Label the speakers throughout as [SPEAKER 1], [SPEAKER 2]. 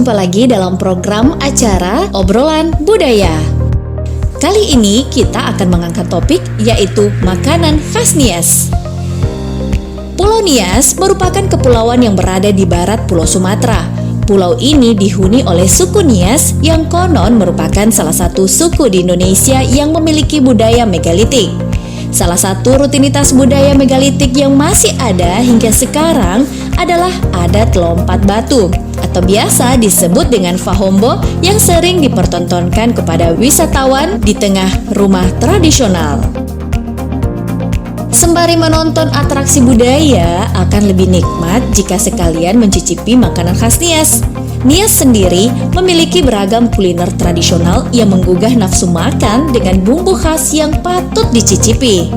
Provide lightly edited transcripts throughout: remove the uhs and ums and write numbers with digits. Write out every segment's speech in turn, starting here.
[SPEAKER 1] berjumpa lagi dalam program acara Obrolan Budaya. Kali ini kita akan mengangkat topik yaitu makanan khas Nias. Pulau Nias merupakan kepulauan yang berada di barat Pulau Sumatera. Pulau ini dihuni oleh suku Nias yang konon merupakan salah satu suku di Indonesia yang memiliki budaya megalitik. Salah satu rutinitas budaya megalitik yang masih ada hingga sekarang adalah adat lompat batu atau biasa disebut dengan fahombo yang sering dipertontonkan kepada wisatawan di tengah rumah tradisional. Sembari menonton atraksi budaya, akan lebih nikmat jika sekalian mencicipi makanan khas Nias. Nias sendiri memiliki beragam kuliner tradisional yang menggugah nafsu makan dengan bumbu khas yang patut dicicipi.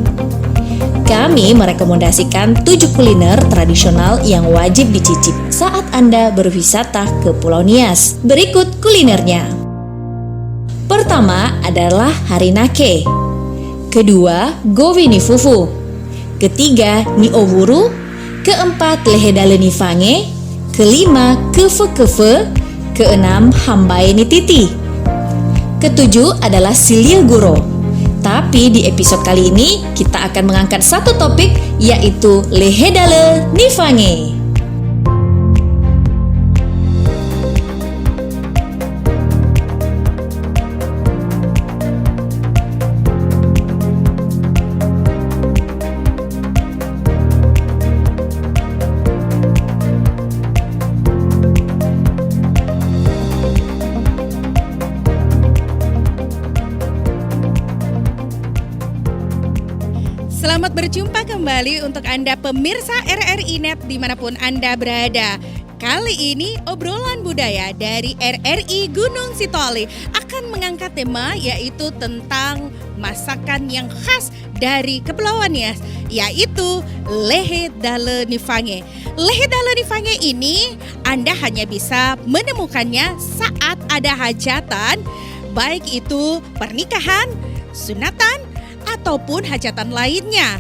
[SPEAKER 1] Kami merekomendasikan 7 kuliner tradisional yang wajib dicicip saat Anda berwisata ke Pulau Nias. Berikut kulinernya. Pertama adalah harinake. Kedua, govini fufu. Ketiga, niowuru. Keempat, lehedale nifange. Kelima, kefe-kefe. Keenam, hambae nititi. Ketujuh adalah silia guro. Tapi di episode kali ini kita akan mengangkat satu topik yaitu lehedale nifange.
[SPEAKER 2] Selamat berjumpa kembali untuk Anda pemirsa RRI Net dimanapun Anda berada. Kali ini obrolan budaya dari RRI Gunung Sitoli akan mengangkat tema yaitu tentang masakan yang khas dari Kepulauan Nias, yaitu lehedale nifange. Lehedale nifange ini Anda hanya bisa menemukannya saat ada hajatan, baik itu pernikahan, sunatan, ataupun hajatan lainnya.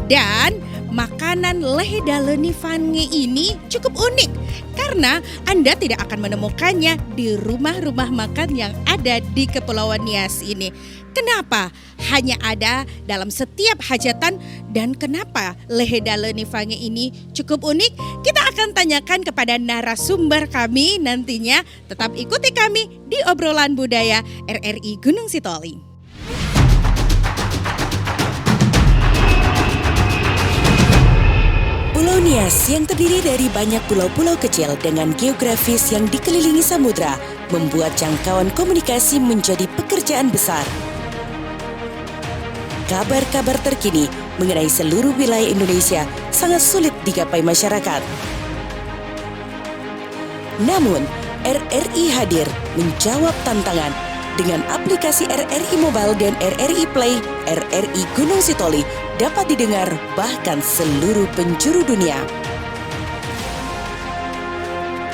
[SPEAKER 2] Dan makanan lehedale nifange ini cukup unik karena Anda tidak akan menemukannya di rumah-rumah makan yang ada di Kepulauan Nias ini. Kenapa hanya ada dalam setiap hajatan dan kenapa lehedale nifange ini cukup unik? Kita akan tanyakan kepada narasumber kami nantinya. Tetap ikuti kami di obrolan budaya RRI Gunung Sitoli.
[SPEAKER 3] Pulau Nias yang terdiri dari banyak pulau-pulau kecil dengan geografis yang dikelilingi samudra membuat jangkauan komunikasi menjadi pekerjaan besar. Kabar-kabar terkini mengenai seluruh wilayah Indonesia sangat sulit digapai masyarakat. Namun, RRI hadir menjawab tantangan dengan aplikasi RRI Mobile dan RRI Play. RRI Gunung Sitoli dapat didengar bahkan seluruh penjuru dunia.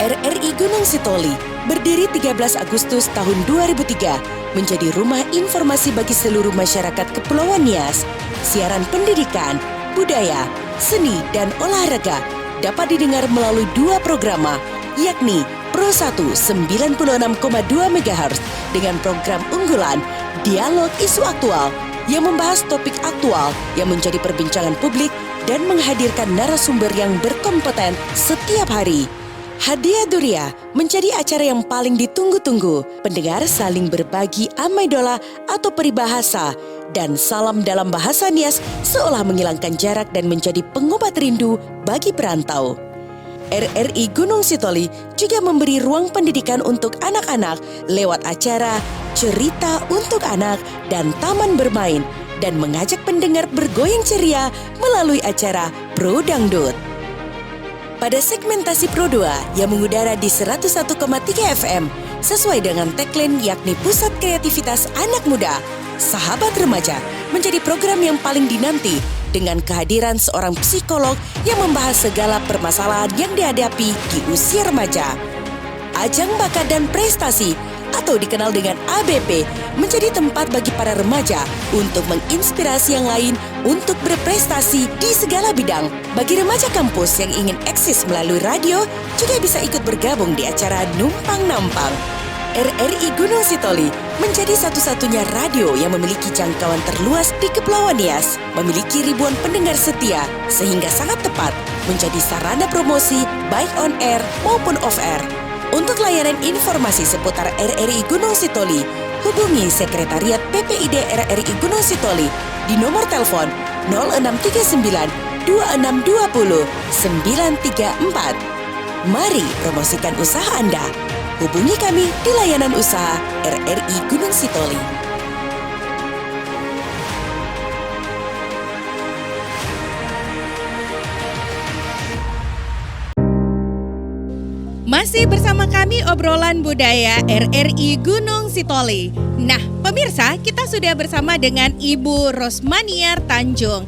[SPEAKER 3] RRI Gunung Sitoli berdiri 13 Agustus tahun 2003 menjadi rumah informasi bagi seluruh masyarakat Kepulauan Nias. Siaran pendidikan, budaya, seni, dan olahraga dapat didengar melalui 2 programa, yakni Pro 1 96,2 MHz dengan program unggulan Dialog Isu Aktual yang membahas topik aktual yang menjadi perbincangan publik dan menghadirkan narasumber yang berkompeten setiap hari. Hadiah Duria menjadi acara yang paling ditunggu-tunggu. Pendengar saling berbagi amai dola atau peribahasa dan salam dalam bahasa Nias seolah menghilangkan jarak dan menjadi pengobat rindu bagi perantau. RRI Gunung Sitoli juga memberi ruang pendidikan untuk anak-anak lewat acara Cerita untuk Anak dan Taman Bermain dan mengajak pendengar bergoyang ceria melalui acara Pro Dangdut. Pada segmentasi Pro 2 yang mengudara di 101,3 FM sesuai dengan tagline yakni Pusat Kreativitas Anak Muda, Sahabat Remaja menjadi program yang paling dinanti dengan kehadiran seorang psikolog yang membahas segala permasalahan yang dihadapi di usia remaja. Ajang bakat dan prestasi atau dikenal dengan ABP, menjadi tempat bagi para remaja untuk menginspirasi yang lain untuk berprestasi di segala bidang. Bagi remaja kampus yang ingin eksis melalui radio, juga bisa ikut bergabung di acara Numpang Nampang. RRI Gunung Sitoli menjadi satu-satunya radio yang memiliki jangkauan terluas di Kepulauan Nias, memiliki ribuan pendengar setia, sehingga sangat tepat menjadi sarana promosi baik on air maupun off air. Untuk layanan informasi seputar RRI Gunung Sitoli, hubungi Sekretariat PPID RRI Gunung Sitoli di nomor telepon 0639 2620 934. Mari promosikan usaha Anda. Hubungi kami di layanan usaha RRI Gunung Sitoli.
[SPEAKER 2] Masih bersama kami obrolan budaya RRI Gunung Sitoli. Nah, pemirsa, kita sudah bersama dengan Ibu Rosmaniar Tanjung.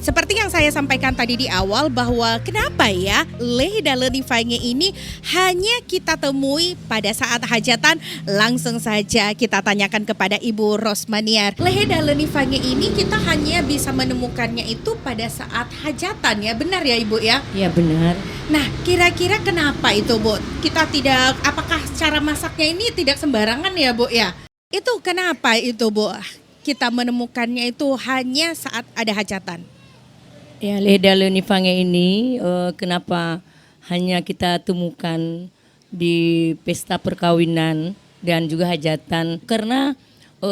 [SPEAKER 2] Seperti yang saya sampaikan tadi di awal bahwa kenapa ya Lehe Daleni Fange ini hanya kita temui pada saat hajatan, langsung saja kita tanyakan kepada Ibu Rosmaniar. Lehe Daleni Fange ini kita hanya bisa menemukannya itu pada saat hajatan ya, benar ya Ibu ya?
[SPEAKER 4] Ya benar.
[SPEAKER 2] Nah, kira-kira kenapa itu Bu? Kita tidak, apakah cara masaknya ini tidak sembarangan ya Bu ya? Itu kenapa itu Bu? Kita menemukannya itu hanya saat ada hajatan.
[SPEAKER 4] Ya, Lehe Daleni Fange ini kenapa hanya kita temukan di pesta perkawinan dan juga hajatan? Karena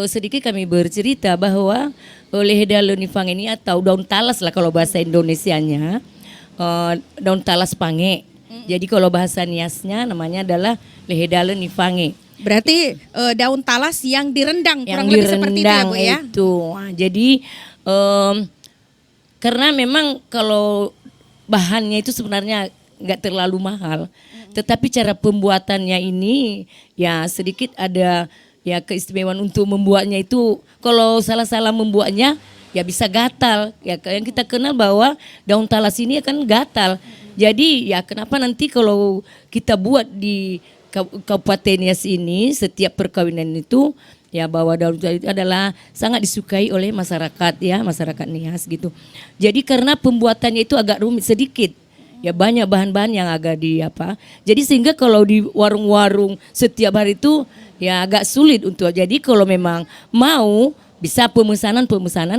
[SPEAKER 4] sedikit kami bercerita bahwa Lehe Daleni Fange ini atau daun talas lah kalau bahasa Indonesianya, daun talas pange. Jadi kalau bahasa Niasnya namanya adalah Lehe Daleni Fange.
[SPEAKER 2] Berarti daun talas yang direndang,
[SPEAKER 4] Yang
[SPEAKER 2] kurang lebih seperti itu ya Bu ya?
[SPEAKER 4] Itu. Jadi karena memang kalau bahannya itu sebenarnya nggak terlalu mahal, tetapi cara pembuatannya ini ya sedikit ada ya keistimewaan untuk membuatnya itu. Kalau salah-salah membuatnya ya bisa gatal. Ya yang kita kenal bahwa daun talas ini akan gatal. Jadi ya kenapa nanti kalau kita buat di Kabupaten Nias ini setiap perkawinan itu ya bahwa daun talas itu adalah sangat disukai oleh masyarakat ya, masyarakat Nias gitu. Jadi karena pembuatannya itu agak rumit sedikit. Ya banyak bahan-bahan yang agak Jadi sehingga kalau di warung-warung setiap hari itu ya agak sulit untuk. Jadi kalau memang mau bisa pemesanan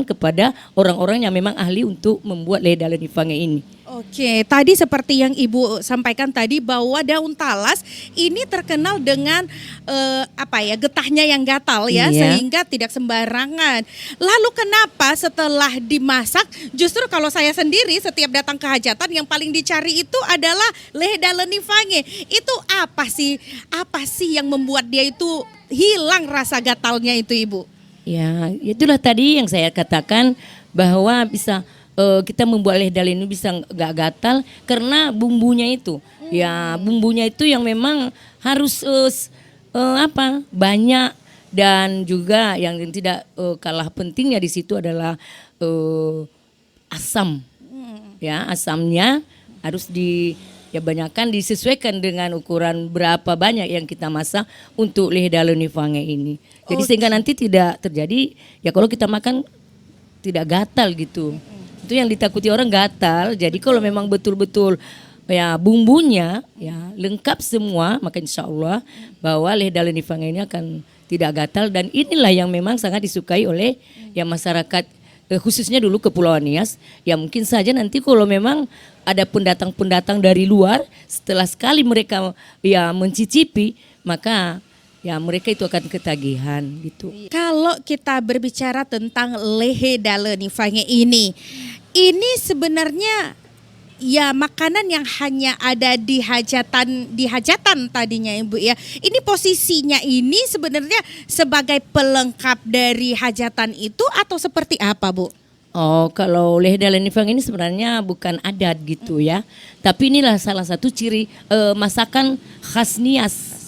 [SPEAKER 4] kepada orang-orang yang memang ahli untuk membuat Lehe Daleni Fange ini.
[SPEAKER 2] Oke, tadi seperti yang Ibu sampaikan tadi bahwa daun talas ini terkenal dengan getahnya yang gatal ya,
[SPEAKER 4] Iya.
[SPEAKER 2] sehingga tidak sembarangan. Lalu kenapa setelah dimasak justru kalau saya sendiri setiap datang ke hajatan yang paling dicari itu adalah Lehe Daleni Fange. Itu apa sih yang membuat dia itu hilang rasa gatalnya itu Ibu?
[SPEAKER 4] Ya, itulah tadi yang saya katakan bahwa bisa kita membuat Lehe Daleni ini bisa nggak gatal karena bumbunya itu. Ya, bumbunya itu yang memang harus banyak dan juga yang tidak kalah pentingnya di situ adalah asam. Ya, asamnya harus banyakkan disesuaikan dengan ukuran berapa banyak yang kita masak untuk Lehe Daleni Fange ini. Jadi sehingga nanti tidak terjadi ya kalau kita makan tidak gatal gitu. Itu yang ditakuti orang gatal. Jadi kalau memang betul-betul ya bumbunya ya lengkap semua, maka insya Allah bahwa Lehe Daleni Fange ini akan tidak gatal. Dan inilah yang memang sangat disukai oleh ya masyarakat khususnya dulu Kepulauan Nias. Ya mungkin saja nanti kalau memang ada pendatang-pendatang dari luar, setelah sekali mereka ya mencicipi, maka ya mereka itu akan ketagihan gitu.
[SPEAKER 2] Kalau kita berbicara tentang Lehe Daleni Fange ini sebenarnya ya makanan yang hanya ada di hajatan tadinya Ibu ya. Ini posisinya ini sebenarnya sebagai pelengkap dari hajatan itu atau seperti apa Bu?
[SPEAKER 4] Oh, kalau Lehe Daleni Fange ini sebenarnya bukan adat gitu ya. Tapi inilah salah satu ciri masakan khas Nias.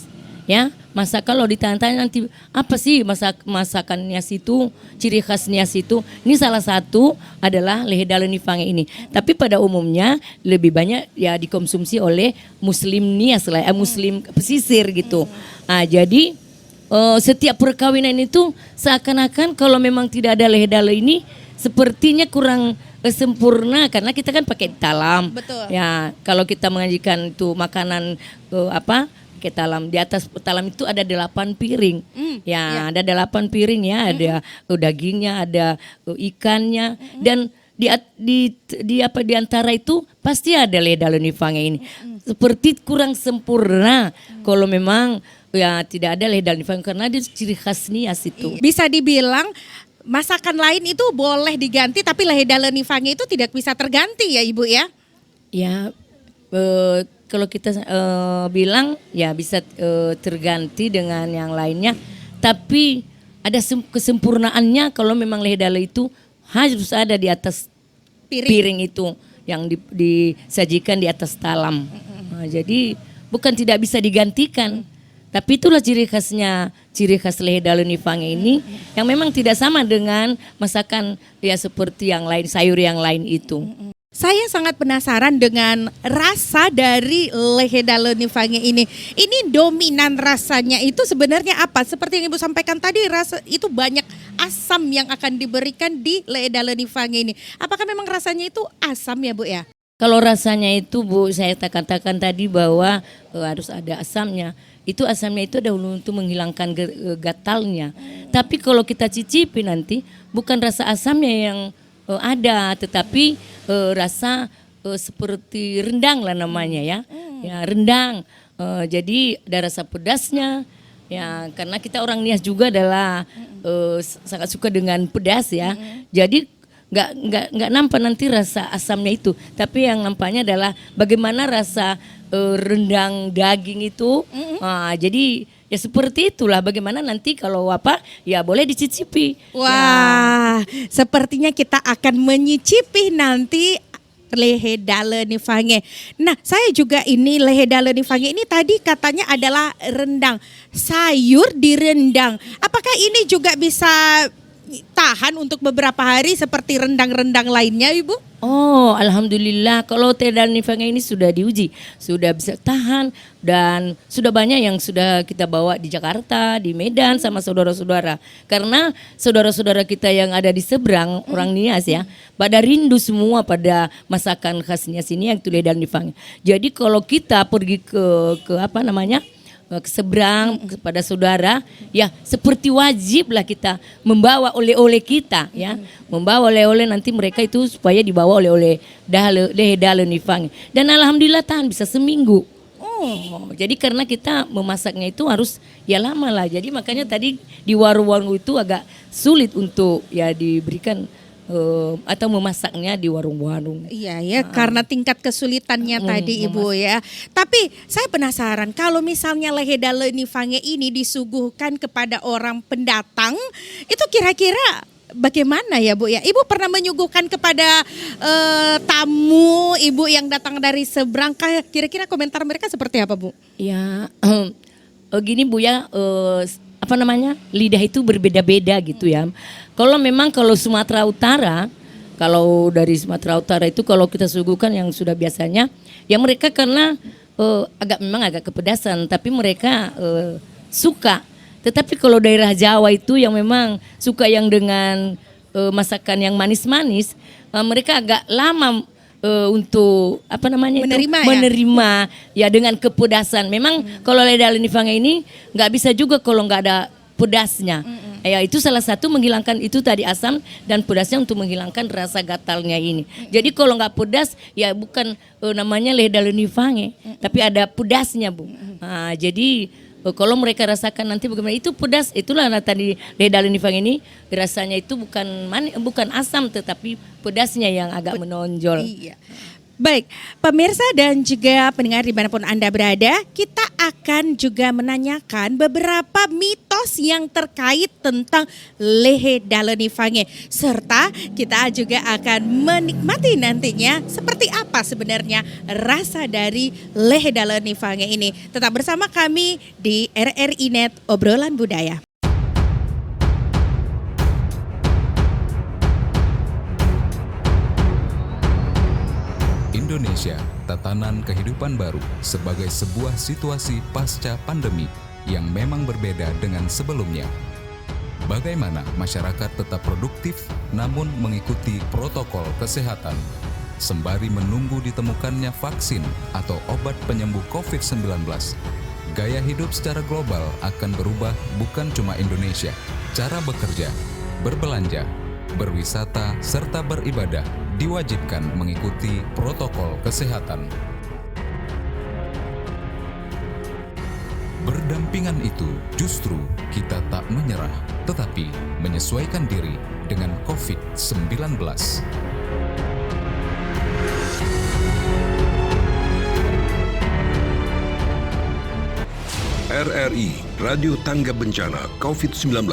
[SPEAKER 4] Ya, masak kalau ditanya nanti apa sih masakan Nias itu, ciri khas Nias itu? Ini salah satu adalah Lehe Daleni Fange ini. Tapi pada umumnya lebih banyak ya dikonsumsi oleh Muslim Nias lah, Muslim pesisir gitu. Jadi setiap perkawinan itu seakan-akan kalau memang tidak ada lehe-dale ini sepertinya kurang sempurna karena kita kan pakai talam.
[SPEAKER 2] Betul.
[SPEAKER 4] Ya, kalau kita menyajikan itu makanan pakai talam. Di atas talam itu ada 8 piring. Ya, ada 8 piring ya, ada dagingnya, ada ikannya dan di antara itu pasti ada lehe-dale nifange ini. Seperti kurang sempurna kalau memang ya tidak ada lehe-dale nifange karena dia ciri khas Nias itu.
[SPEAKER 2] Bisa dibilang masakan lain itu boleh diganti tapi lehe-dale nifange itu tidak bisa terganti ya Ibu ya?
[SPEAKER 4] Ya, kalau kita bilang ya bisa terganti dengan yang lainnya, tapi ada kesempurnaannya kalau memang lehe-dale itu harus ada di atas piring itu yang disajikan di atas talam. Nah, jadi bukan tidak bisa digantikan, tapi itulah ciri khas lehe-dale nifange ini yang memang tidak sama dengan masakan ya seperti yang lain, sayur yang lain itu.
[SPEAKER 2] Saya sangat penasaran dengan rasa dari lehe-dale nifange ini. Ini dominan rasanya itu sebenarnya apa? Seperti yang Ibu sampaikan tadi, rasa itu banyak asam yang akan diberikan di lehe-dale nifange ini. Apakah memang rasanya itu asam ya Bu ya?
[SPEAKER 4] Kalau rasanya itu Bu, saya katakan tadi bahwa harus ada asamnya. Itu asamnya itu adalah untuk menghilangkan gatalnya. Tapi kalau kita cicipi nanti bukan rasa asamnya yang ada, tetapi rasa seperti rendang lah namanya ya. Ya rendang. Jadi ada rasa pedasnya. Ya karena kita orang Nias juga adalah sangat suka dengan pedas ya. Jadi nggak nampak nanti rasa asamnya itu, tapi yang nampaknya adalah bagaimana rasa rendang daging itu. Jadi ya seperti itulah bagaimana nanti kalau ya boleh dicicipi.
[SPEAKER 2] Wah, sepertinya kita akan menyicipi nanti lehe-dale nifange. Nah, saya juga ini lehe-dale nifange ini tadi katanya adalah rendang, sayur direndang. Apakah ini juga bisa tahan untuk beberapa hari seperti rendang-rendang lainnya, Ibu?
[SPEAKER 4] Oh, alhamdulillah kalau lehe-dale nifange ini sudah diuji, sudah bisa tahan dan sudah banyak yang sudah kita bawa di Jakarta, di Medan sama saudara-saudara. Karena saudara-saudara kita yang ada di seberang orang Nias ya, pada rindu semua pada masakan khas Nias ini yang lehe-dale nifange. Jadi kalau kita pergi ke seberang kepada saudara ya seperti wajiblah kita membawa oleh-oleh kita ya, membawa oleh-oleh nanti mereka itu supaya dibawa oleh-oleh lehe-dale nifange dan alhamdulillah tahan bisa seminggu. Jadi karena kita memasaknya itu harus ya lama lah, jadi makanya tadi di warung-warung itu agak sulit untuk ya diberikan atau memasaknya di warung-warung.
[SPEAKER 2] Iya ya, karena tingkat kesulitannya tadi Ibu ya. Tapi saya penasaran kalau misalnya lehe-dale nifange ini disuguhkan kepada orang pendatang, itu kira-kira bagaimana ya Bu ya? Ibu pernah menyuguhkan kepada tamu Ibu yang datang dari seberang, kira-kira komentar mereka seperti apa Bu?
[SPEAKER 4] Ya gini Bu ya, lidah itu berbeda-beda gitu ya. Kalau Sumatera Utara, kalau dari Sumatera Utara itu kalau kita suguhkan yang sudah biasanya, ya mereka karena memang agak kepedasan, tapi mereka suka. Tetapi kalau daerah Jawa itu yang memang suka yang dengan masakan yang manis-manis, mereka agak lama untuk menerima ya dengan kepedasan. Memang kalau lehe-dale nifange ini nggak bisa juga kalau nggak ada pedasnya. Ya itu salah satu menghilangkan itu tadi asam dan pedasnya untuk menghilangkan rasa gatalnya ini. Jadi kalau nggak pedas ya bukan namanya lehe-dale nifange, tapi ada pedasnya Bu. Jadi kalau mereka rasakan nanti bagaimana itu pedas, itulah tadi lehe-dale nifange ini rasanya itu bukan asam tetapi pedasnya yang agak menonjol.
[SPEAKER 2] Iya. Baik, pemirsa dan juga pendengar dimanapun Anda berada, kita akan juga menanyakan beberapa mitos yang terkait tentang lehe-dale nifange. Serta kita juga akan menikmati nantinya seperti apa sebenarnya rasa dari lehe-dale nifange ini. Tetap bersama kami di RRI Net Obrolan Budaya.
[SPEAKER 5] Indonesia, tatanan kehidupan baru sebagai sebuah situasi pasca pandemi. yang memang berbeda dengan sebelumnya. Bagaimana masyarakat tetap produktif namun mengikuti protokol kesehatan, sembari menunggu ditemukannya vaksin atau obat penyembuh COVID-19. Gaya hidup secara global akan berubah, bukan cuma Indonesia. Cara bekerja, berbelanja, berwisata, serta beribadah diwajibkan mengikuti protokol kesehatan. Berdampingan itu justru kita tak menyerah, tetapi menyesuaikan diri dengan COVID-19.
[SPEAKER 6] RRI, Radio Tangga Bencana COVID-19.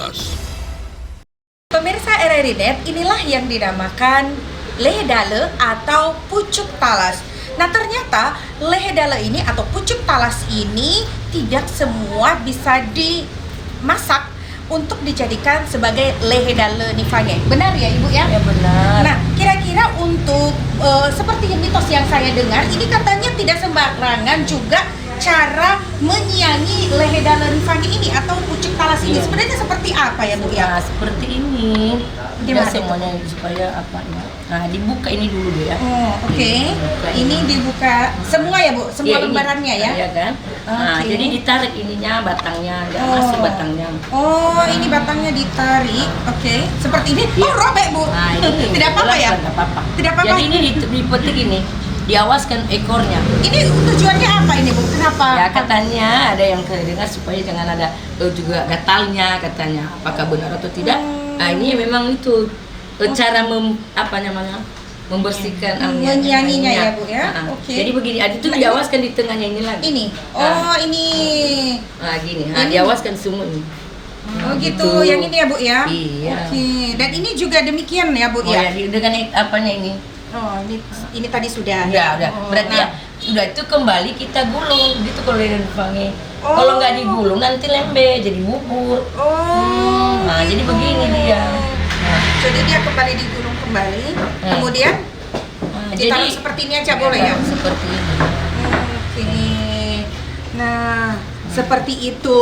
[SPEAKER 2] Pemirsa RRI Net, inilah yang dinamakan lehedale atau pucuk talas. Nah ternyata lehedale ini atau pucuk talas ini tidak semua bisa dimasak untuk dijadikan sebagai lehedale nifange. Benar ya Ibu ya?
[SPEAKER 4] Ya benar.
[SPEAKER 2] Nah kira-kira untuk seperti mitos yang saya dengar, ini katanya tidak sembarangan juga cara menyiangi lehedale nifange ini atau pucuk talas ini.
[SPEAKER 4] Iya.
[SPEAKER 2] Sebenarnya seperti apa ya Bu ya?
[SPEAKER 4] Nah, seperti ini.
[SPEAKER 2] Gimana
[SPEAKER 4] Ya, semuanya supaya apa ya? Nah, dibuka ini dulu deh ya.
[SPEAKER 2] Oh, oke.
[SPEAKER 4] Dibuka
[SPEAKER 2] Ini dibuka semua ya, Bu? Semua
[SPEAKER 4] Iya, ini.
[SPEAKER 2] lembarannya ya?
[SPEAKER 4] Iya kan? Nah,
[SPEAKER 2] Oke.
[SPEAKER 4] jadi ditarik ininya, batangnya, nggak masuk batangnya.
[SPEAKER 2] Oh, ini batangnya ditarik. Oke. Seperti ini.
[SPEAKER 4] Iya.
[SPEAKER 2] Oh, robek, Bu.
[SPEAKER 4] Nah, ini
[SPEAKER 2] Tidak apa-apa ya?
[SPEAKER 4] Tidak apa-apa.
[SPEAKER 2] Tidak apa-apa.
[SPEAKER 4] Jadi ini dipetik ini, diawaskan ekornya.
[SPEAKER 2] Ini tujuannya apa ini, Bu? Kenapa?
[SPEAKER 4] Ya katanya ada yang dengar supaya jangan ada juga gatalnya katanya. Apakah benar atau tidak? Nah, ini memang itu cara membersihkan
[SPEAKER 2] menyianginya ya, Bu ya.
[SPEAKER 4] Nah,
[SPEAKER 2] Oke.
[SPEAKER 4] Jadi begini, itu diawaskan di tengahnya ini lagi.
[SPEAKER 2] Ini. Oh, ini.
[SPEAKER 4] Nah, gini. Nah,
[SPEAKER 2] Ini.
[SPEAKER 4] diawaskan semua ini.
[SPEAKER 2] Oh, gitu.
[SPEAKER 4] gitu.
[SPEAKER 2] Yang ini ya, Bu ya?
[SPEAKER 4] Iya.
[SPEAKER 2] Oke. Dan ini juga demikian ya, Bu
[SPEAKER 4] Oh
[SPEAKER 2] ya?
[SPEAKER 4] ya, dengan apanya ini?
[SPEAKER 2] Oh, ini tadi sudah.
[SPEAKER 4] Udah.
[SPEAKER 2] Oh,
[SPEAKER 4] Berarti
[SPEAKER 2] nah.
[SPEAKER 4] ya sudah itu kembali kita gulung gitu kalau yang dipanggil.
[SPEAKER 2] Oh.
[SPEAKER 4] Kalau nggak digulung nanti lembe jadi bubur.
[SPEAKER 2] Oh.
[SPEAKER 4] Nah, jadi
[SPEAKER 2] gitu.
[SPEAKER 4] begini dia. Nah,
[SPEAKER 2] Jadi dia kembali digulung kembali. Kemudian
[SPEAKER 4] nah,
[SPEAKER 2] ditaruh seperti ini aja boleh ya?
[SPEAKER 4] Seperti ini.
[SPEAKER 2] Oke. Nah, seperti itu.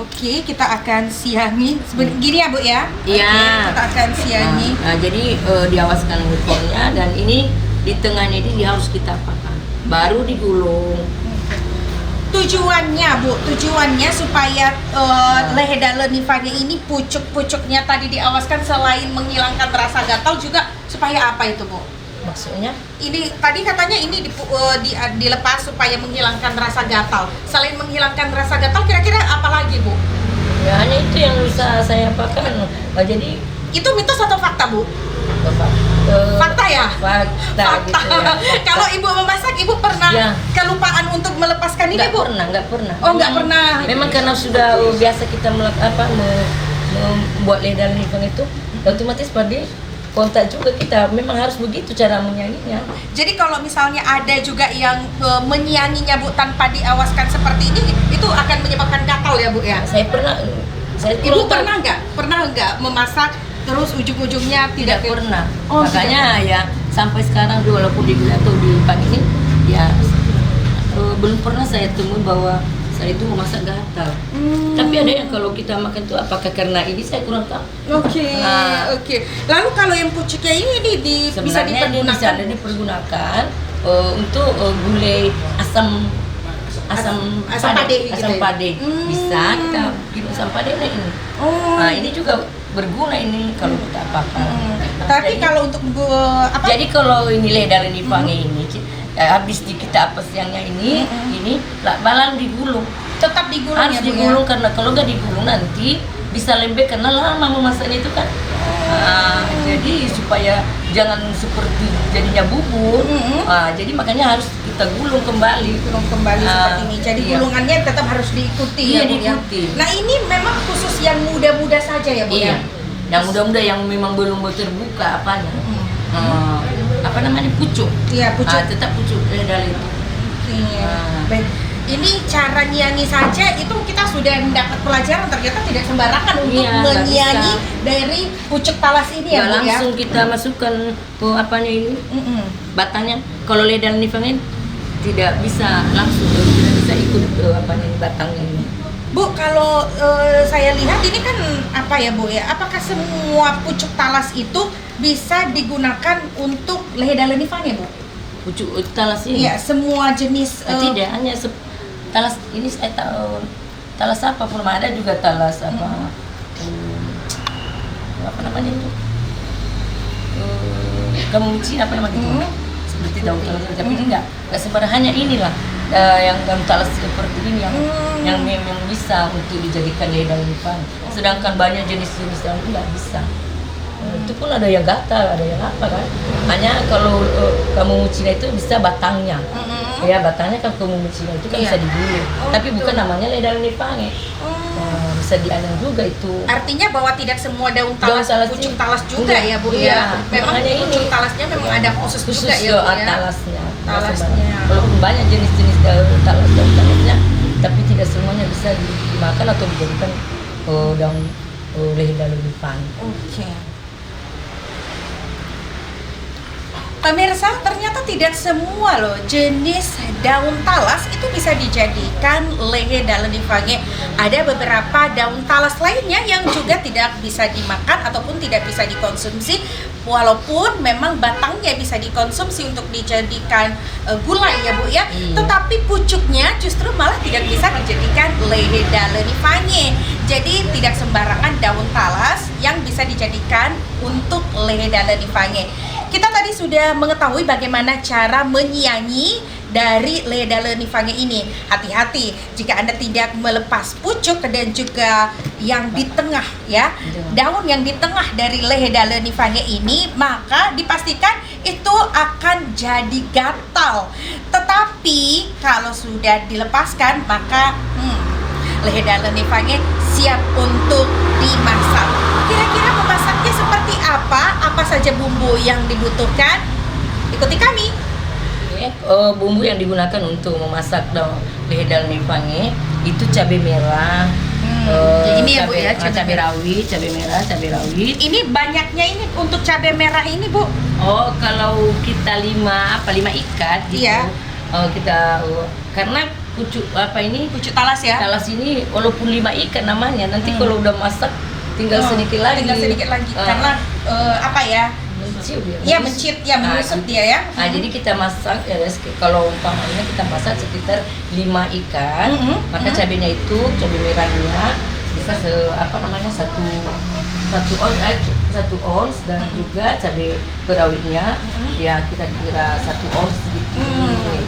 [SPEAKER 2] Oke, kita akan siangi. Gini ya, Bu ya?
[SPEAKER 4] Iya.
[SPEAKER 2] Oke, kita akan siangi.
[SPEAKER 4] Nah, jadi diawaskan ekornya dan ini di tengahnya ini dia harus kita apakan. Baru digulung.
[SPEAKER 2] Tujuannya, Bu, supaya lehedale nifange ini pucuk-pucuknya tadi diawaskan selain menghilangkan rasa gatal juga supaya apa itu, Bu?
[SPEAKER 4] Maksudnya?
[SPEAKER 2] Ini tadi katanya ini dilepas supaya menghilangkan rasa gatal. Selain menghilangkan rasa gatal, kira-kira apa lagi, Bu?
[SPEAKER 4] Ya hanya itu yang bisa saya apakan. Nah, jadi
[SPEAKER 2] Itu mitos atau fakta, Bu? Fakta ya?
[SPEAKER 4] Fakta gitu ya.
[SPEAKER 2] Kalau Ibu memasak, Ibu pernah
[SPEAKER 4] Ya.
[SPEAKER 2] kelupaan untuk melepaskan ini, Bu?
[SPEAKER 4] Nggak pernah.
[SPEAKER 2] Oh, nggak pernah.
[SPEAKER 4] Memang karena sudah biasa kita membuat lehedale nifang itu, otomatis pada kontak juga kita. Memang harus begitu cara menyanyinya.
[SPEAKER 2] Jadi kalau misalnya ada juga yang menyianginya, Bu, tanpa diawaskan seperti ini, itu akan menyebabkan gatal ya, Bu ya?
[SPEAKER 4] Saya
[SPEAKER 2] Ibu pernah nggak memasak terus ujung-ujungnya
[SPEAKER 4] tidak
[SPEAKER 2] tidak
[SPEAKER 4] pernah.
[SPEAKER 2] Oh,
[SPEAKER 4] Makanya ya sampai sekarang walaupun di atau di pagi ini ya belum pernah saya temui bahwa saya itu memasak gatal. Tapi ada yang kalau kita makan itu apakah karena ini saya kurang tahu.
[SPEAKER 2] Oke,
[SPEAKER 4] Nah.
[SPEAKER 2] oke. Lalu kalau yang pucuknya ini bisa
[SPEAKER 4] Sebenarnya ini bisa
[SPEAKER 2] dipergunakan
[SPEAKER 4] dipergunakan untuk gulai asam
[SPEAKER 2] Asam pade gitu
[SPEAKER 4] asam
[SPEAKER 2] ya?
[SPEAKER 4] pade. Bisa kita bikin asam pade ini.
[SPEAKER 2] Oh.
[SPEAKER 4] Nah, ini juga berguna ini kalau kita apa-apa.
[SPEAKER 2] Tapi
[SPEAKER 4] Jadi-
[SPEAKER 2] kalau untuk apa?
[SPEAKER 4] Jadi kalau ini lehedale nifange ini habis di kita apa siangnya ini balang digulung.
[SPEAKER 2] Tetap digulung
[SPEAKER 4] Harus
[SPEAKER 2] ya, Bu,
[SPEAKER 4] digulung
[SPEAKER 2] ya?
[SPEAKER 4] karena kalau nggak digulung nanti bisa lembek karena lama memasaknya itu kan. Nah, jadi supaya jangan seperti jadinya bubur. Nah, jadi makanya harus kita gulung kembali.
[SPEAKER 2] Gulung kembali
[SPEAKER 4] Nah,
[SPEAKER 2] seperti ini. Jadi
[SPEAKER 4] iya.
[SPEAKER 2] gulungannya tetap harus diikuti
[SPEAKER 4] Iya,
[SPEAKER 2] ya, Bu, ya?
[SPEAKER 4] diikuti.
[SPEAKER 2] Nah, ini memang khusus yang muda-muda saja ya, Bu
[SPEAKER 4] Iya.
[SPEAKER 2] ya?
[SPEAKER 4] Yang muda-muda yang memang belum terbuka apanya. Apa namanya pucuk.
[SPEAKER 2] Iya, pucuk.
[SPEAKER 4] Ah, tetap pucuk lehedale itu.
[SPEAKER 2] Oke.
[SPEAKER 4] Nah.
[SPEAKER 2] Baik. Ini cara nyiangi saja itu kita sudah mendapat pelajaran ternyata tidak sembarangan untuk
[SPEAKER 4] Iya, nggak
[SPEAKER 2] menyiangi
[SPEAKER 4] bisa.
[SPEAKER 2] dari pucuk talas ini ya,
[SPEAKER 4] Ya,
[SPEAKER 2] Bu ya?
[SPEAKER 4] langsung kita masukkan ke apanya ini batangnya. Kalau lehedale nifange tidak bisa langsung, tidak bisa ikut batangnya ini.
[SPEAKER 2] Bu, kalau saya lihat ini kan apa ya Bu ya? Apakah semua pucuk talas itu bisa digunakan untuk lehe dalenifange Bu?
[SPEAKER 4] Pucuk talas ini?
[SPEAKER 2] Iya, semua jenis.
[SPEAKER 4] Tidak, hanya talas ini saya tahu. Talas apa pun ada juga talas apa namanya itu? Kemuci apa namanya itu? Seperti daun talas, tapi ini enggak sembarang, hanya inilah yang daun talas seperti ini yang memang bisa untuk dijadikan lehe dalenifange. Sedangkan banyak jenis-jenis yang enggak bisa. Itu pun ada yang gatal, ada yang apa kan. Hanya kalau kamu Cina itu bisa batangnya. Ya batangnya kan kamu Cina itu kan bisa digiling. Tapi bukan namanya lehe dalenifange. Bisa dianam juga itu.
[SPEAKER 2] Artinya bahwa tidak semua daun talas pucuk talas juga ya Bu ya. Memang pucuk talasnya memang ada khusus juga ya Bu ya. Talasnya.
[SPEAKER 4] Walaupun banyak jenis-jenis daun talasnya, tapi tidak semuanya bisa dimakan atau dijadikan daun lehe dalenifange.
[SPEAKER 2] Oke. Pemirsa, ternyata tidak semua loh jenis daun talas itu bisa dijadikan lehe dalenifange. Ada beberapa daun talas lainnya yang juga tidak bisa dimakan ataupun tidak bisa dikonsumsi, walaupun memang batangnya bisa dikonsumsi untuk dijadikan gulai ya Bu ya. Tetapi pucuknya justru malah tidak bisa dijadikan lehe dalenifange. Jadi tidak sembarangan daun talas yang bisa dijadikan untuk lehe dalenifange. Kita tadi sudah mengetahui bagaimana cara menyiangi dari lehe dalenifange ini. Hati-hati jika Anda tidak melepas pucuk dan juga yang di tengah ya, daun yang di tengah dari lehe dalenifange ini, maka dipastikan itu akan jadi gatal. Tetapi kalau sudah dilepaskan, maka lehe dalenifange siap untuk dimasak. Kira-kira memasaknya seperti apa? Apa saja bumbu yang dibutuhkan? Ikuti kami.
[SPEAKER 4] Bumbu yang digunakan untuk memasak lehe dalenifange itu cabai merah.
[SPEAKER 2] Ini ya Bu ya,
[SPEAKER 4] cabai rawit, cabai merah, cabai rawit.
[SPEAKER 2] Ini banyaknya ini untuk cabai merah ini Bu.
[SPEAKER 4] Oh, kalau kita 5 ikat gitu.
[SPEAKER 2] Iya.
[SPEAKER 4] Kita karena pucuk
[SPEAKER 2] Pucuk talas ya.
[SPEAKER 4] talas ini walaupun 5 ikat namanya, nanti kalau udah masak tinggal sedikit lagi.
[SPEAKER 2] Karena apa ya?
[SPEAKER 4] Menciut ya.
[SPEAKER 2] Iya mencit ya, menyusut dia ya.
[SPEAKER 4] Nah, jadi kita masak ya, kalau umpamanya kita masak sekitar 5 ikat, maka cabenya itu, cabai merahnya bisa satu ons dan juga cabai rawitnya ya kita kira 1 ons gitu.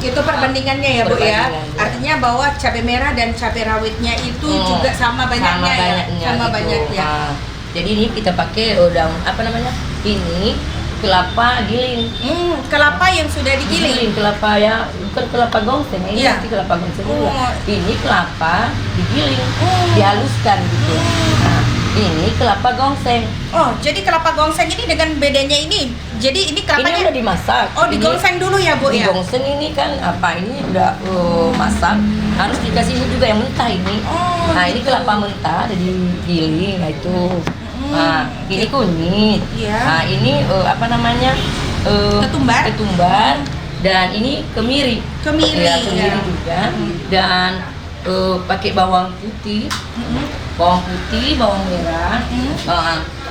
[SPEAKER 2] Itu perbandingannya ya Bu ya. Artinya bahwa cabai merah dan cabai rawitnya itu juga sama banyaknya
[SPEAKER 4] sama
[SPEAKER 2] gitu.
[SPEAKER 4] banyaknya. Jadi ini kita pakai daun ini kelapa giling.
[SPEAKER 2] Kelapa yang sudah digiling.
[SPEAKER 4] Kelapa ya, bukan kelapa gongseng. Ini nanti kelapa gongseng juga. Ini kelapa digiling, dihaluskan gitu. Nah, ini kelapa gongseng.
[SPEAKER 2] Oh, jadi kelapa gongseng ini dengan bedanya ini. Jadi ini kelapanya
[SPEAKER 4] ini udah dimasak.
[SPEAKER 2] Oh, digongseng dulu ya Bu ya.
[SPEAKER 4] Digongseng ini kan ini udah masak. Harus dikasih ini juga yang mentah ini. Nah, ini kelapa mentah ada digiling, nah itu. Nah, ini kunyit. Nah, ini ketumbar dan ini kemiri. Ya, kemiri juga. Dan pakai bawang putih, bawang merah.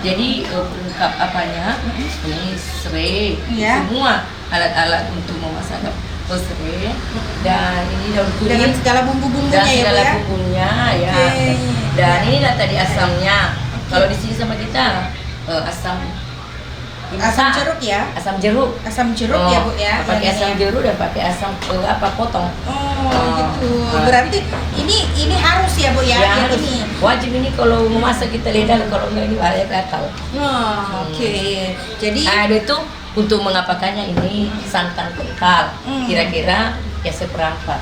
[SPEAKER 4] Jadi pelengkap ini serai, semua alat-alat untuk memasak serai. Dan ini daun kunyit
[SPEAKER 2] dengan segala bumbu-bumbunya ya Bu ya.
[SPEAKER 4] Bumbunya ya. Dan ini tadi asamnya. Kalau di sini sama kita asam
[SPEAKER 2] jeruk ya.
[SPEAKER 4] Asam jeruk
[SPEAKER 2] Ya Bu ya.
[SPEAKER 4] Pakai asam jeruk dan pakai asam potong.
[SPEAKER 2] Gitu. Berarti ini harus ya Bu ya.
[SPEAKER 4] Ya, harus.
[SPEAKER 2] Ini
[SPEAKER 4] Wajib ini kalau memasak kita lidah, kalau enggak ini bahaya gatal.
[SPEAKER 2] Oke. Jadi
[SPEAKER 4] ada itu untuk mengapakannya ini santan kental. Kira-kira ya seperempat.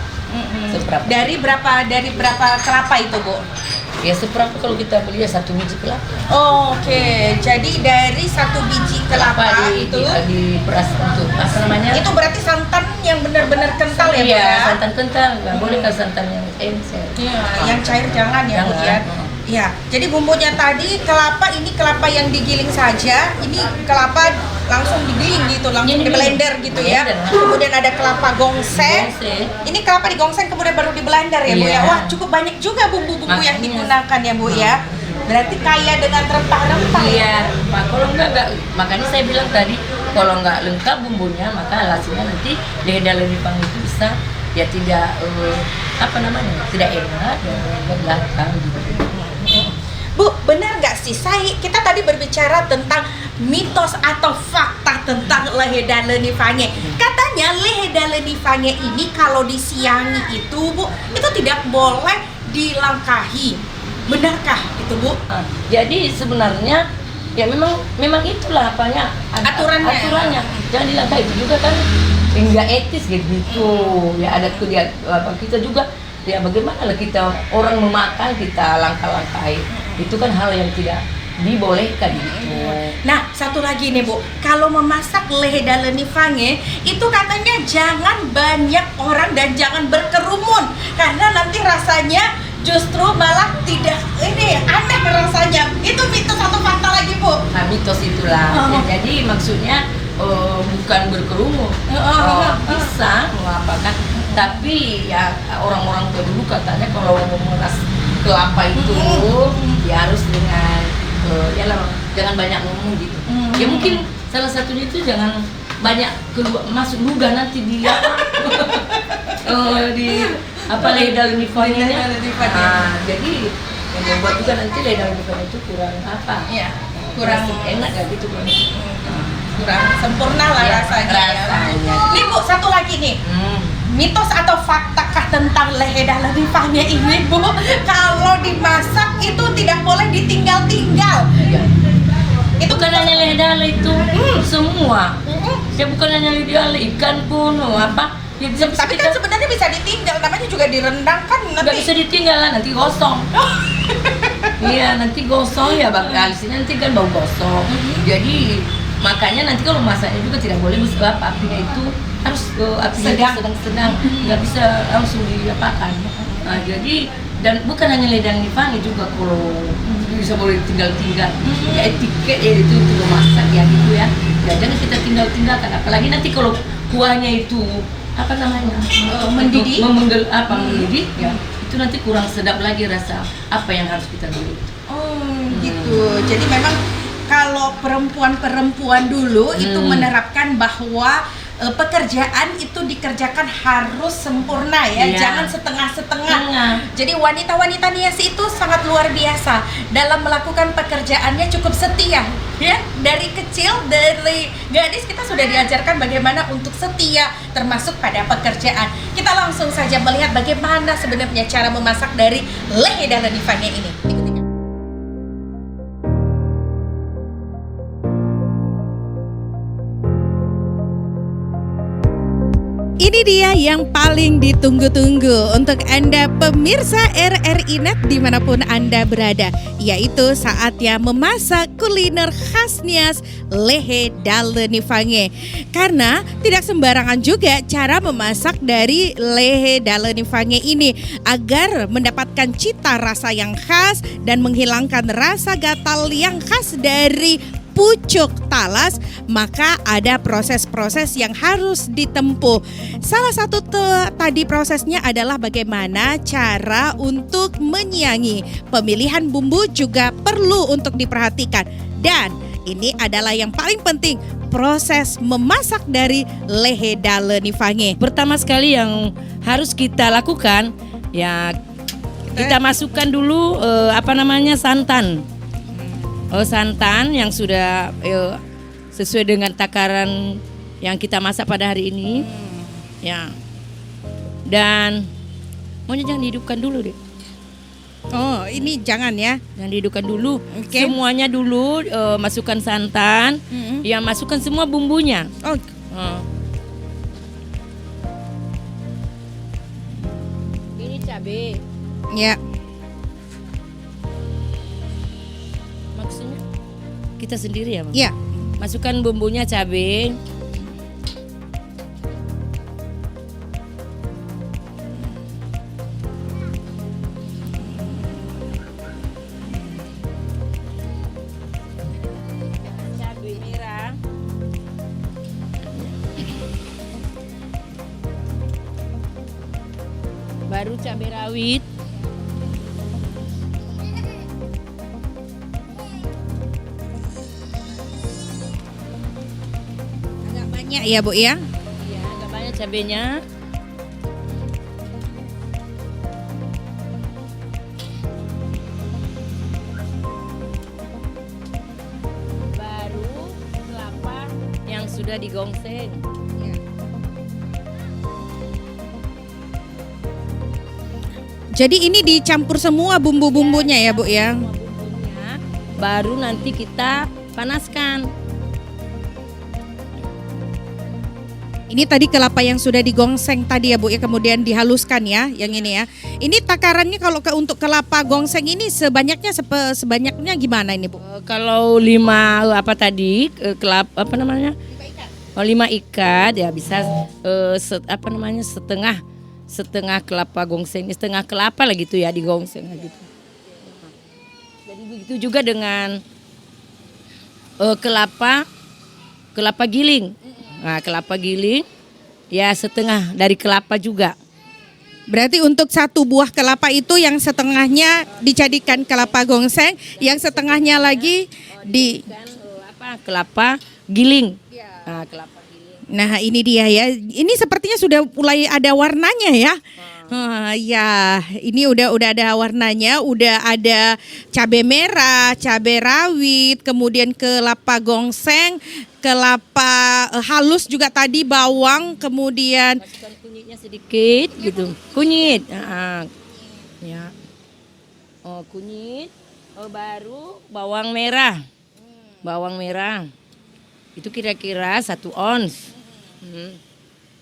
[SPEAKER 2] Dari berapa kelapa itu Bu?
[SPEAKER 4] Ya seperempat kalau kita beli ya 1 biji kelapa.
[SPEAKER 2] Oke. Jadi dari 1 biji kelapa itu
[SPEAKER 4] diperas untuk
[SPEAKER 2] Itu berarti santan yang benar-benar kental ya Bu
[SPEAKER 4] iya,
[SPEAKER 2] ya?
[SPEAKER 4] santan kental. Nggak boleh kalau santan yang encer.
[SPEAKER 2] Iya, yang cair jangan ya Bu ya. Ya, jadi bumbunya tadi kelapa, ini kelapa yang digiling saja. Ini kelapa langsung digiling gitu, langsung
[SPEAKER 4] Ini
[SPEAKER 2] di blender gitu ya.
[SPEAKER 4] blender.
[SPEAKER 2] Kemudian ada kelapa gongseng.
[SPEAKER 4] Gongseng.
[SPEAKER 2] Ini kelapa digongseng kemudian baru di blender ya Bu ya.
[SPEAKER 4] Iya.
[SPEAKER 2] Wah, cukup banyak juga bumbu-bumbu yang
[SPEAKER 4] Makanya.
[SPEAKER 2] digunakan ya Bu ya. Berarti kaya dengan rempah-rempah ya.
[SPEAKER 4] Iya, Pak. Kalau enggak, makanya saya bilang tadi kalau nggak lengkap bumbunya maka hasilnya nanti lehe dalam Nipang itu bisa ya tidak tidak enak dan berbelakang gitu.
[SPEAKER 2] Bu, benar nggak sih? Kita tadi berbicara tentang mitos atau fakta tentang lehe daleni fange. Katanya lehe daleni fange ini kalau disiangi itu Bu, itu tidak boleh dilangkahi. Benarkah itu Bu?
[SPEAKER 4] Nah, jadi sebenarnya ya memang itulah aturannya. Jangan dilangkahi, itu juga kan enggak etis gitu. Ya ada kita juga ya bagaimana lah kita orang memakan kita langkah-langkahi. Itu kan hal yang tidak dibolehkan gitu.
[SPEAKER 2] Nah, satu lagi nih Bu, kalau memasak lehe daleni fange itu katanya jangan banyak orang dan jangan berkerumun karena nanti rasanya justru malah tidak aneh rasanya. Itu mitos atau fakta lagi Bu?
[SPEAKER 4] Nah, mitos itulah. Ya, jadi maksudnya bukan berkerumun. Bisa mengapakan, tapi ya orang-orang dulu katanya kalau memeras kelapa itu ya harus dengan jangan banyak ngomong gitu. Ya mungkin salah satunya itu jangan banyak masuk ludah nanti di lehe daleni fange-nya. Jadi yang membuat juga nanti lehe daleni fange itu kurang
[SPEAKER 2] Iya, kurang
[SPEAKER 4] enak gak gitu kan?
[SPEAKER 2] kurang sempurna lah
[SPEAKER 4] Ya,
[SPEAKER 2] rasanya. Nih Bu, satu lagi nih. Mitos atau faktakah tentang lehe daleni fange ini Bu? Kalau dimasak itu tidak boleh ditinggal-tinggal.
[SPEAKER 4] Ya.
[SPEAKER 2] Itu
[SPEAKER 4] Bukan hanya lehe dale itu, semua. Ya bukan hanya lehe dale, ikan pun ya bisa
[SPEAKER 2] Tapi kan sebenarnya bisa ditinggal, namanya juga direndang kan
[SPEAKER 4] nggak
[SPEAKER 2] nanti.
[SPEAKER 4] bisa ditinggal lah, nanti gosong. Iya, nanti gosong ya bakal nanti kan bau gosong. Jadi makanya nanti kalau masaknya juga tidak boleh sebab apinya itu harus apinya sedang-sedang, nggak bisa langsung diapakan. Nah, jadi dan bukan hanya lehe daleni fange juga kalau bisa boleh tinggal-tinggal. Ya etiket ya itu untuk masak ya gitu ya. Ya jangan kita tinggal-tinggalkan, apalagi nanti kalau kuahnya itu
[SPEAKER 2] Mendidih.
[SPEAKER 4] mendidih ya. Itu nanti kurang sedap lagi rasa apa yang harus kita beli.
[SPEAKER 2] Gitu. Jadi memang kalau perempuan-perempuan dulu itu menerapkan bahwa pekerjaan itu dikerjakan harus sempurna ya,
[SPEAKER 4] Iya.
[SPEAKER 2] jangan setengah-setengah.
[SPEAKER 4] Setengah.
[SPEAKER 2] Jadi wanita-wanita Niasi itu sangat luar biasa dalam melakukan pekerjaannya, cukup setia ya. Dari kecil, dari gadis kita sudah diajarkan bagaimana untuk setia termasuk pada pekerjaan. Kita langsung saja melihat bagaimana sebenarnya cara memasak dari lehe daleni fange ini. Ini dia yang paling ditunggu-tunggu untuk Anda pemirsa RRI Net dimanapun Anda berada, yaitu saatnya memasak kuliner khas Nias lehe daleni fange. Karena tidak sembarangan juga cara memasak dari lehe daleni fange ini agar mendapatkan cita rasa yang khas dan menghilangkan rasa gatal yang khas dari pucuk talas, maka ada proses-proses yang harus ditempuh. Salah satu tadi prosesnya adalah bagaimana cara untuk menyiangi. Pemilihan bumbu juga perlu untuk diperhatikan. Dan ini adalah yang paling penting, proses memasak dari lehe daleni fange.
[SPEAKER 4] Pertama sekali yang harus kita lakukan ya kita masukkan dulu santan. Santan yang sudah sesuai dengan takaran yang kita masak pada hari ini. Ya. Dan maunya jangan dihidupkan dulu deh.
[SPEAKER 2] Oh, ini jangan ya.
[SPEAKER 4] Jangan dihidupkan dulu.
[SPEAKER 2] Oke.
[SPEAKER 4] Semuanya dulu masukkan santan. Ya, masukkan semua bumbunya.
[SPEAKER 2] Oh,
[SPEAKER 4] Ini cabai.
[SPEAKER 2] ya.
[SPEAKER 4] Maksudnya kita sendiri ya, Bang?
[SPEAKER 2] Ya.
[SPEAKER 4] Masukkan bumbunya cabai. Cabai merah. Baru cabai rawit.
[SPEAKER 2] Agak banyak ya Bu ya.
[SPEAKER 4] Ya, agak banyak cabenya. Baru kelapa yang sudah digongseng.
[SPEAKER 2] Jadi ini dicampur semua bumbu-bumbunya ya Bu ya.
[SPEAKER 4] Semua bumbunya, baru nanti kita panaskan.
[SPEAKER 2] Ini tadi kelapa yang sudah digongseng tadi ya Bu ya, kemudian dihaluskan ya, yang ini ya. Ini takarannya kalau untuk kelapa gongseng ini sebanyaknya sebanyaknya gimana ini Bu?
[SPEAKER 4] Kalau 5 apa tadi kelapa apa namanya? 5 ikat ya bisa setengah kelapa gongseng, setengah kelapa lah gitu ya digongseng gitu. Jadi begitu juga dengan kelapa giling. Nah, kelapa giling ya setengah dari kelapa juga.
[SPEAKER 2] Berarti untuk satu buah kelapa itu yang setengahnya dijadikan kelapa gongseng, yang setengahnya lagi di
[SPEAKER 4] kelapa giling. Nah, kelapa giling.
[SPEAKER 2] Nah, ini dia ya. Ini sepertinya sudah mulai ada warnanya ya. Ya, ini udah ada warnanya, udah ada cabai merah, cabai rawit, kemudian kelapa gongseng, kelapa halus juga tadi, bawang, kemudian
[SPEAKER 4] Masukkan kunyitnya sedikit gitu. Kunyit. Ya. Oh, kunyit. Oh, baru bawang merah. Bawang merah. Itu kira-kira 1 ons.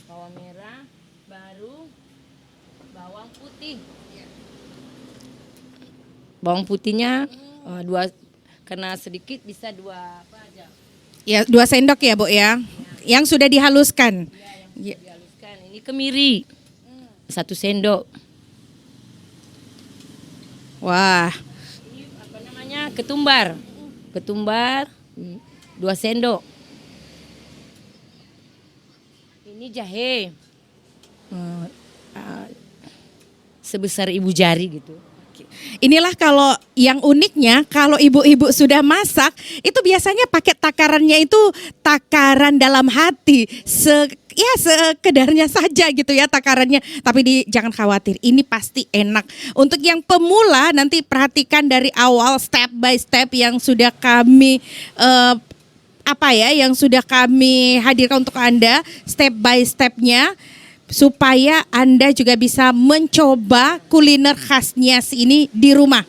[SPEAKER 4] Bawang merah, baru bawang putih. Bawang putihnya 2, karena sedikit bisa 2 apa aja.
[SPEAKER 2] ya 2 sendok ya Bu ya. Yang sudah dihaluskan. Ya.
[SPEAKER 4] Dihaluskan. Ini kemiri. 1 sendok.
[SPEAKER 2] Wah,
[SPEAKER 4] Ini apa namanya? Ketumbar. Ketumbar 2 sendok. Ini jahe. Sebesar ibu jari gitu.
[SPEAKER 2] inilah kalau yang uniknya kalau ibu-ibu sudah masak itu biasanya pakai takarannya itu takaran dalam hati. Ya sekedarnya saja gitu ya takarannya. Tapi jangan khawatir, ini pasti enak. Untuk yang pemula nanti perhatikan dari awal step by step yang sudah kami yang sudah kami hadirkan untuk Anda step by stepnya, supaya Anda juga bisa mencoba kuliner khas Nias ini di rumah.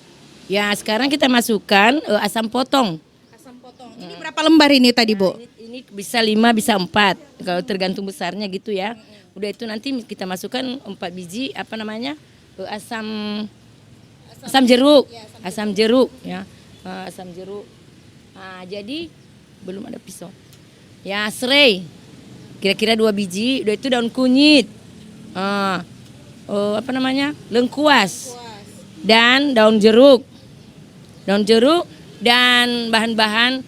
[SPEAKER 4] Ya, sekarang kita masukkan asam potong.
[SPEAKER 2] Asam potong. Ini berapa lembar ini tadi, Bu?
[SPEAKER 4] Ini bisa 5, bisa 4. Kalau tergantung besarnya gitu ya. Udah itu nanti kita masukkan 4 biji asam jeruk. Asam jeruk ya. Asam jeruk. Nah, jadi belum ada pisau. Ya, serai. Kira-kira 2 biji, udah itu daun kunyit. Lengkuas. Dan daun jeruk. Daun jeruk dan bahan-bahan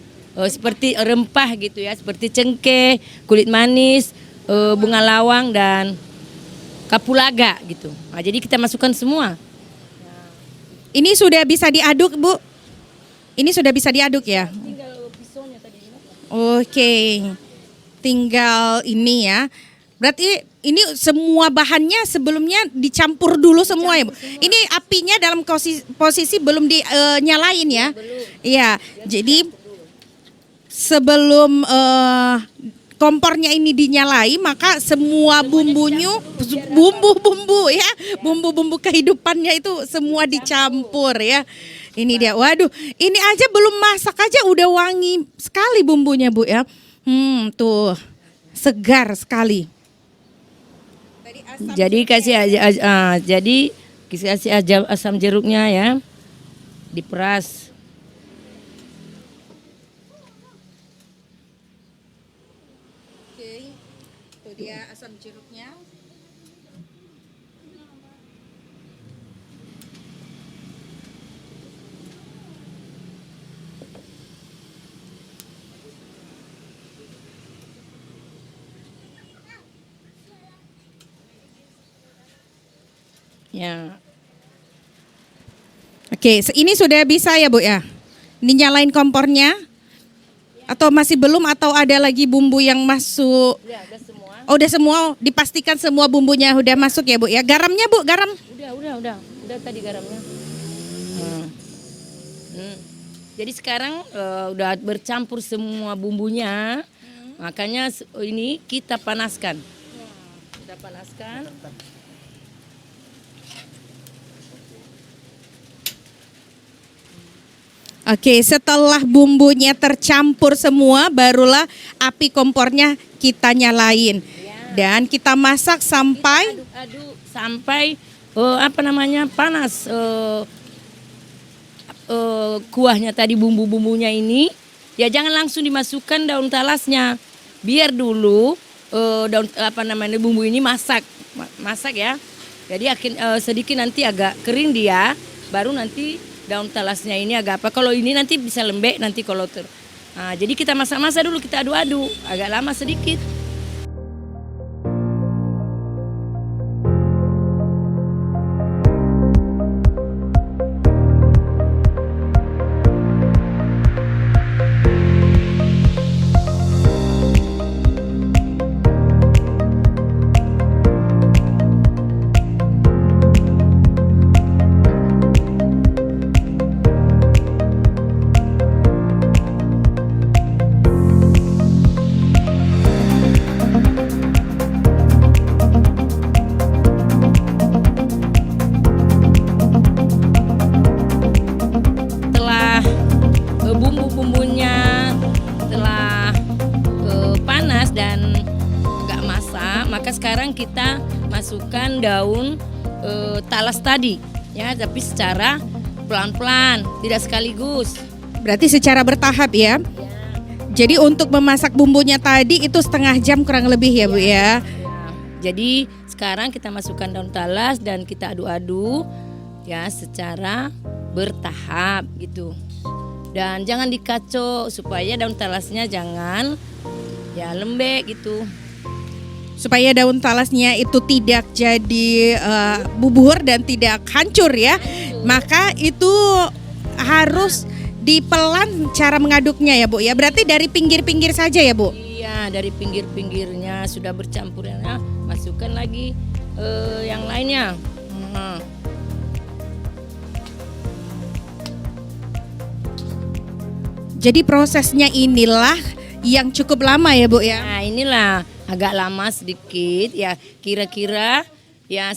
[SPEAKER 4] seperti rempah gitu ya, seperti cengkeh, kulit manis, bunga lawang dan kapulaga gitu. Nah, jadi kita masukkan semua.
[SPEAKER 2] Ini sudah bisa diaduk, Bu? Ini sudah bisa diaduk ya?
[SPEAKER 4] Tinggal pisaunya tadi.
[SPEAKER 2] Oke. Tinggal ini ya. Berarti ini semua bahannya sebelumnya dicampur dulu semua ya, Bu? Ini apinya dalam posisi belum dinyalain ya? Iya. Jadi sebelum kompornya ini dinyalai, maka semua bumbu kehidupannya itu semua dicampur ya. Ini dia. Waduh, ini aja belum masak aja udah wangi sekali bumbunya, Bu ya. Tuh. Segar sekali.
[SPEAKER 4] Jadi kasih asam jeruknya ya. Diperas.
[SPEAKER 2] Oke. Itu dia asam jeruknya.
[SPEAKER 4] Ya,
[SPEAKER 2] Oke, ini sudah bisa ya Bu ya? Ini nyalain kompornya? Atau masih belum atau ada lagi bumbu yang masuk?
[SPEAKER 4] udah ada semua.
[SPEAKER 2] Oh, udah semua, dipastikan semua bumbunya udah masuk ya Bu ya? Garamnya Bu, garam?
[SPEAKER 4] Udah tadi garamnya. Jadi sekarang udah bercampur semua bumbunya, makanya ini kita panaskan. Kita panaskan.
[SPEAKER 2] Oke, setelah bumbunya tercampur semua, barulah api kompornya kita nyalain. Dan kita masak sampai
[SPEAKER 4] Aduk sampai panas. Kuahnya tadi bumbu-bumbunya ini, ya jangan langsung dimasukkan daun talasnya. Biar dulu bumbu ini masak ya. Jadi sedikit nanti agak kering dia, baru nanti daun talasnya ini agak kalau ini nanti bisa lembek nanti kalau jadi kita masak-masak dulu, kita aduk-aduk agak lama sedikit. Bumbu-bumbunya telah panas dan agak masak, maka sekarang kita masukkan daun talas tadi ya, tapi secara pelan-pelan, tidak sekaligus.
[SPEAKER 2] berarti secara bertahap ya. Jadi untuk memasak bumbunya tadi itu setengah jam kurang lebih ya Bu ya.
[SPEAKER 4] Jadi sekarang kita masukkan daun talas dan kita aduk-aduk ya secara bertahap gitu. Dan jangan dikacau supaya daun talasnya jangan ya lembek gitu.
[SPEAKER 2] Supaya daun talasnya itu tidak jadi bubur dan tidak hancur ya. Maka itu harus dipelan cara mengaduknya ya Bu ya. Berarti dari pinggir-pinggir saja ya Bu.
[SPEAKER 4] Iya, dari pinggir-pinggirnya sudah bercampur ya. Masukkan lagi yang lainnya.
[SPEAKER 2] Jadi prosesnya inilah yang cukup lama ya Bu ya.
[SPEAKER 4] Nah, inilah agak lama sedikit ya, kira-kira ya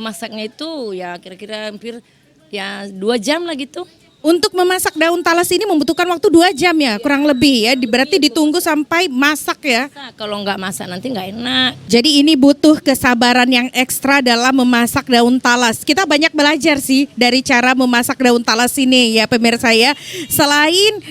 [SPEAKER 4] masaknya itu ya kira-kira hampir ya 2 jam lah gitu.
[SPEAKER 2] Untuk memasak daun talas ini membutuhkan waktu 2 jam ya, kurang lebih ya. Berarti ditunggu sampai masak ya.
[SPEAKER 4] Nah, kalau nggak masak nanti nggak enak.
[SPEAKER 2] Jadi ini butuh kesabaran yang ekstra dalam memasak daun talas. Kita banyak belajar sih dari cara memasak daun talas ini ya pemirsa ya. Selain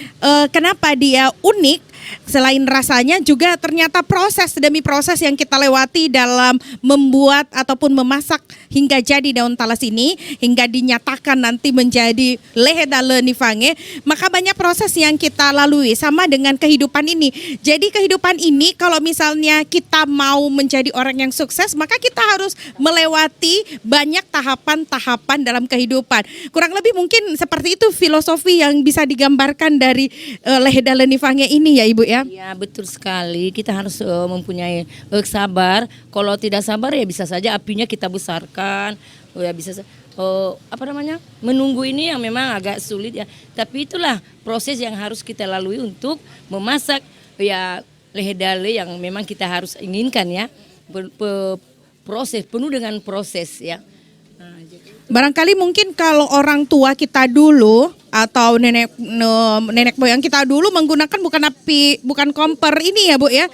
[SPEAKER 2] kenapa dia unik, selain rasanya juga ternyata proses demi proses yang kita lewati dalam membuat ataupun memasak hingga jadi daun talas ini, hingga dinyatakan nanti menjadi lehedale nifange. Maka banyak proses yang kita lalui sama dengan kehidupan ini. Jadi kehidupan ini kalau misalnya kita mau menjadi orang yang sukses, maka kita harus melewati banyak tahapan-tahapan dalam kehidupan. Kurang lebih mungkin seperti itu filosofi yang bisa digambarkan dari lehedale nifange ini ya Ibu ya.
[SPEAKER 4] Ya betul sekali, kita harus mempunyai sabar. Kalau tidak sabar ya bisa saja apinya kita besarkan, ya bisa menunggu ini yang memang agak sulit ya. Tapi itulah proses yang harus kita lalui untuk memasak ya lehedale yang memang kita harus inginkan ya. Proses penuh dengan proses ya.
[SPEAKER 2] Barangkali mungkin kalau orang tua kita dulu atau nenek moyang kita dulu menggunakan bukan kompor ini ya Bu ya.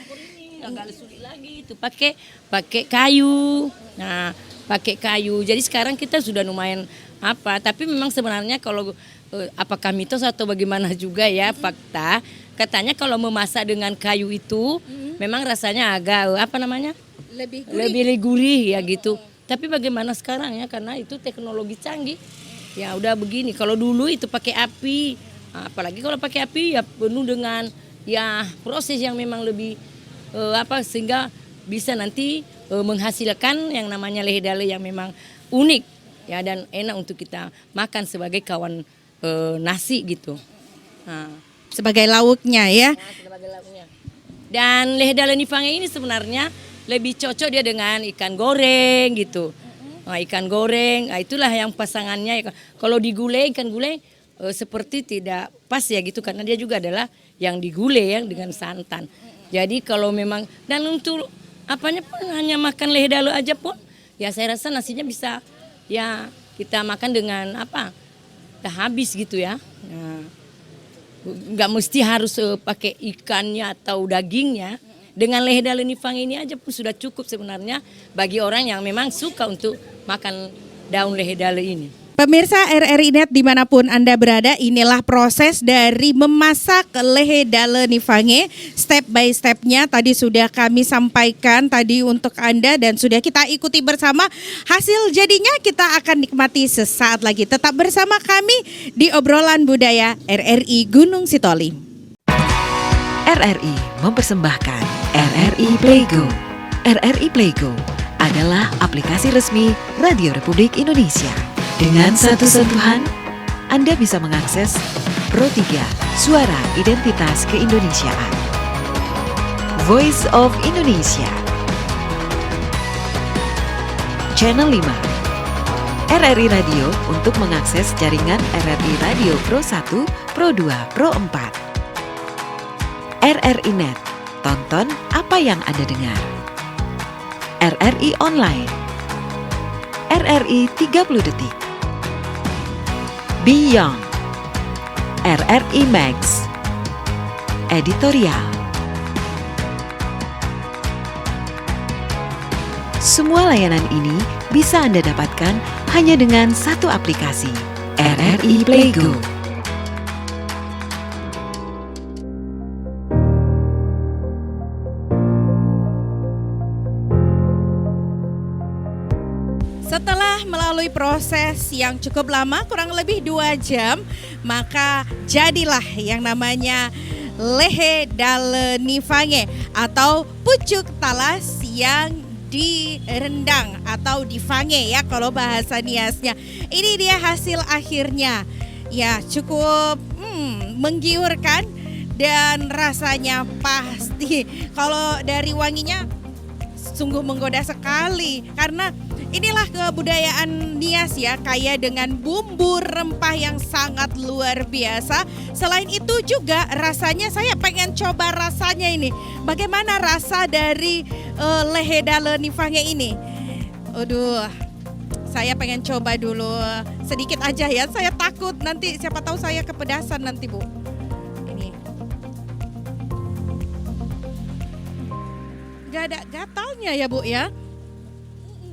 [SPEAKER 4] Agak sulit lagi itu pakai kayu. Nah, pakai kayu. Jadi sekarang kita sudah lumayan tapi memang sebenarnya kalau apakah mitos atau bagaimana juga ya fakta, katanya kalau memasak dengan kayu itu memang rasanya agak lebih gurih ya gitu. Tapi bagaimana sekarang ya, karena itu teknologi canggih. Ya udah begini, kalau dulu itu pakai api, apalagi kalau pakai api ya penuh dengan ya proses yang memang lebih sehingga bisa nanti menghasilkan yang namanya lehedale yang memang unik. ya, dan enak untuk kita makan sebagai kawan nasi gitu. Nah,
[SPEAKER 2] Sebagai lauknya ya.
[SPEAKER 4] sebagai lauknya. Dan lehe dale nifange ini sebenarnya lebih cocok dia dengan ikan goreng gitu. Nah, ikan goreng, nah itulah yang pasangannya. Kalau digulai, ikan gulai seperti tidak pas ya gitu, karena dia juga adalah yang digulai ya dengan santan. Jadi kalau memang, dan untuk apanya pun hanya makan lehe dale aja pun, ya saya rasa nasinya bisa ya kita makan dengan apa, udah habis gitu ya. Nah, nggak mesti harus pakai ikannya atau dagingnya. Dengan lehe dale nifange ini aja pun sudah cukup sebenarnya bagi orang yang memang suka untuk makan daun lehe dale ini.
[SPEAKER 2] Pemirsa RRI Net dimanapun Anda berada, inilah proses dari memasak lehe dale nifange. Step by stepnya tadi sudah kami sampaikan tadi untuk Anda dan sudah kita ikuti bersama. Hasil jadinya kita akan nikmati sesaat lagi. Tetap bersama kami di Obrolan Budaya RRI Gunung Sitoli.
[SPEAKER 7] RRI mempersembahkan RRI Playgo. RRI Playgo adalah aplikasi resmi Radio Republik Indonesia. Dengan satu sentuhan, Anda bisa mengakses Pro 3 Suara Identitas Keindonesiaan, Voice of Indonesia, Channel 5, RRI Radio untuk mengakses jaringan RRI Radio Pro 1, Pro 2, Pro 4, RRI Net, tonton apa yang Anda dengar, RRI Online, RRI 30 Detik, Beyond, RRI Max, Editorial. Semua layanan ini bisa Anda dapatkan hanya dengan satu aplikasi, RRI Playgo.
[SPEAKER 2] Setelah melalui proses yang cukup lama, kurang lebih 2 jam, maka jadilah yang namanya lehe dale nifange atau pucuk talas yang direndang atau difange ya kalau bahasa niasnya. Ini dia hasil akhirnya. Ya, cukup menggiurkan dan rasanya pasti kalau dari wanginya sungguh menggoda sekali, karena inilah kebudayaan Nias ya, kaya dengan bumbu rempah yang sangat luar biasa. Selain itu juga rasanya saya pengen coba rasanya ini. Bagaimana rasa dari lehe dale nifange ini? Aduh, saya pengen coba dulu sedikit aja ya. Saya takut nanti siapa tahu saya kepedasan nanti, Bu. Ini. Gak ada gatalnya ya, Bu ya?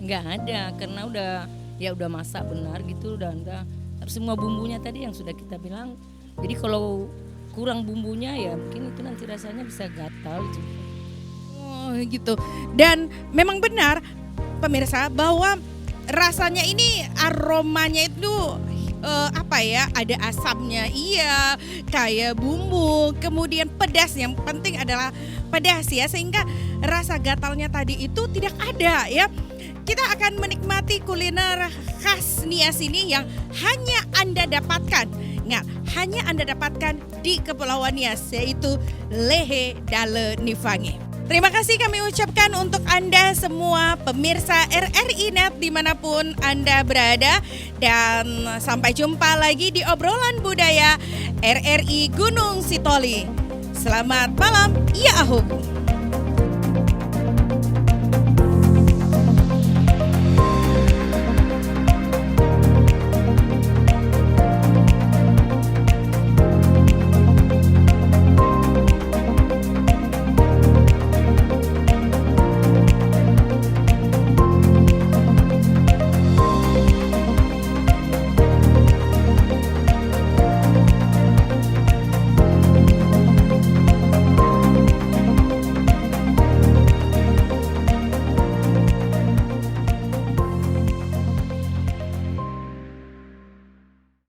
[SPEAKER 4] Nggak ada, karena udah masak benar gitu, udah semua bumbunya tadi yang sudah kita bilang. Jadi kalau kurang bumbunya ya mungkin itu nanti rasanya bisa gatal gitu.
[SPEAKER 2] Oh gitu. Dan memang benar pemirsa bahwa rasanya ini aromanya itu ada asamnya, iya, kayak bumbu, kemudian pedas, yang penting adalah pedas ya, sehingga rasa gatalnya tadi itu tidak ada ya. Kita akan menikmati kuliner khas Nias ini yang hanya Anda dapatkan. Ingat, hanya Anda dapatkan di Kepulauan Nias, yaitu lehe dale nifange. Terima kasih kami ucapkan untuk Anda semua pemirsa RRI Net dimanapun Anda berada. Dan sampai jumpa lagi di Obrolan Budaya RRI Gunung Sitoli. Selamat malam, ya ahuk.